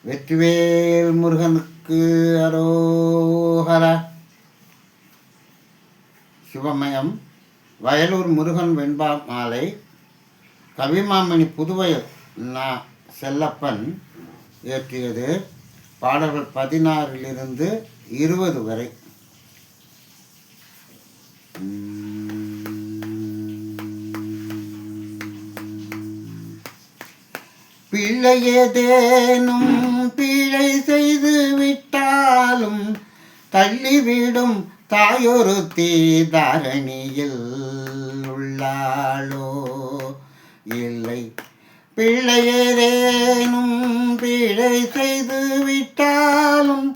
வெற்றிவேல் முருகனுக்கு அரோஹரா. சிவமயம் வயலூர் முருகன் வெண்பா மாலை கவிமாமணி புதுவயல் செல்லப்பன் இயற்றியது. பாடல்கள் 16 20 வரை. பிள்ளையேதேனும் பிழை செய்து விட்டாலும் தள்ளிவிடும் தாயொருத்தி தாரணியில் உள்ளாளோ இல்லை. பிள்ளையேதேனும் பிழை செய்து விட்டாலும்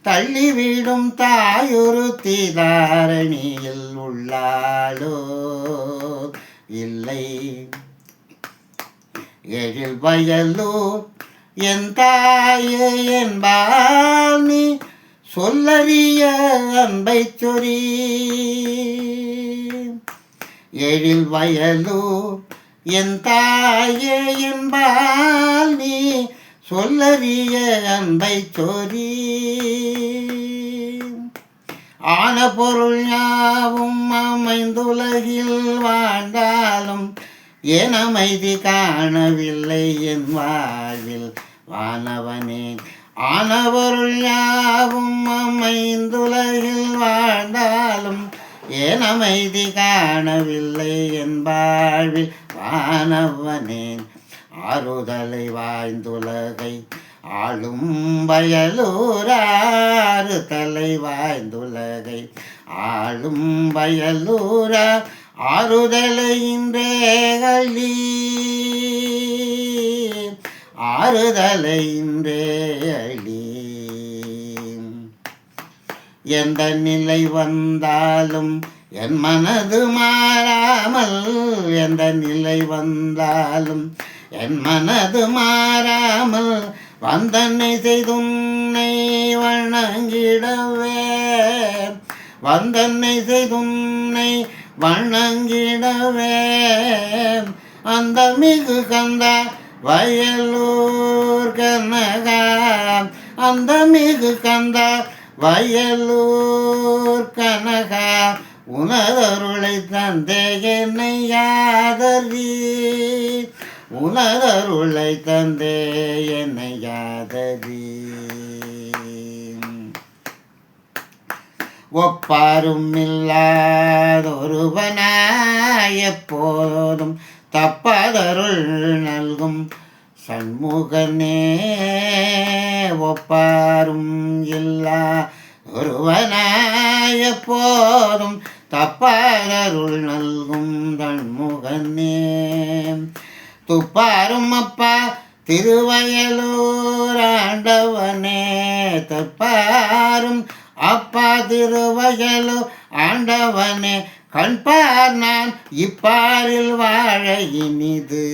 தள்ளிவிடும் தாயொருத்தி தாரணியில் உள்ளாளோ இல்லை. எழில் வயலூர் என் தாயே என்பால் நீ சொல்லறிய அன்பை சொறி. எழில் வயலூர் என் தாயே என்பால் நீ சொல்லறிய அன்பை சொறி. ஆன பொருள் யாவும் அமைந்துலகில் வாழ்ந்தாலும் ஏன் அமைதி காணவில்லை என் வாழ்வில் வானவனே. ஆனவருள் யாவும் அமைந்துலகில் வாழ்ந்தாலும் ஏன் அமைதி காணவில்லை என் வாழ்வில் வானவனே. ஆறுதலை வாய்ந்துலகை ஆளும் வயலூர் ஆறுதலை வாய்ந்துலகை ஆளும் வயலூரா ஆறுதலை இன்றே அள்ளி ஆறுதலை இன்றே அள்ளி. எந்த நிலை வந்தாலும் என் மனது மாறாமல் எந்த நிலை வந்தாலும் என் மனது மாறாமல் வந்தன்னை செய்துன்னை வணங்கிடவே வந்தன்னை செய்துன்னை வணங்கிடவே. அந்த மிகு கந்த வயலூர் கனகா அந்த மிகு கந்த வயலூர் கனகா உனதருளை தந்தே என்னை யாதரி உனதருளை தந்தே என்னை யாதரி. ஒப்பாரும் இல்லாதொருவனாய் எப்போதும் தப்பாதருள் நல்கும் சண்முகனே. ஒப்பாரும் இல்லா ஒருவனாய் எப்போதும் தப்பாதருள் நல்கும் சண்முகனே. துப்பாரும் அப்பா திருவயலூர் ஆண்டவனே தப்பாரும் அப்பா திருவயலு ஆண்டவனே. கண்பார் நான் இப்பாரில் வாழ இனிது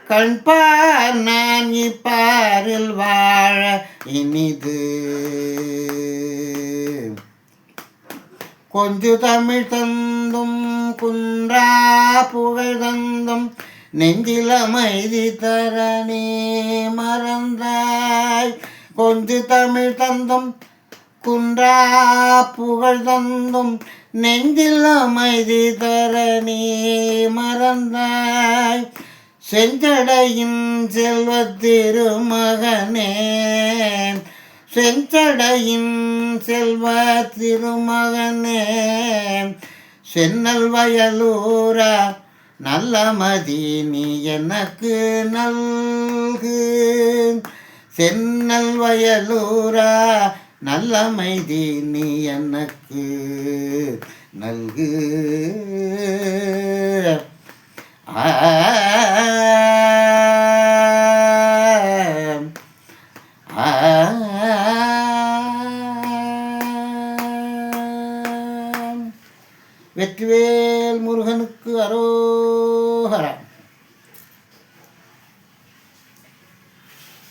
கண்பார் நான் இப்பாரில் வாழ இனிது. கொஞ்சு தமிழ் தந்தும் குன்றா புகழ் தந்தும் நெஞ்சில் அமைதி தரணி மறந்தாய். கொஞ்சு தமிழ் தந்தும் குன்றா புகழ் தந்தும் நெஞ்சில் அமைதி தரணி மறந்தாய். செஞ்சடையின் செல்வ திருமகனே செஞ்சடையின் செல்வ திருமகனே. சென்னல் வயலூரா நல்ல மதி நீ எனக்கு நல்கு. சென்னல் வயலூரா நல்ல மைதி நீ எனக்கு நல்கு. வெற்றிவேல் முருகனுக்கு அரோஹரா.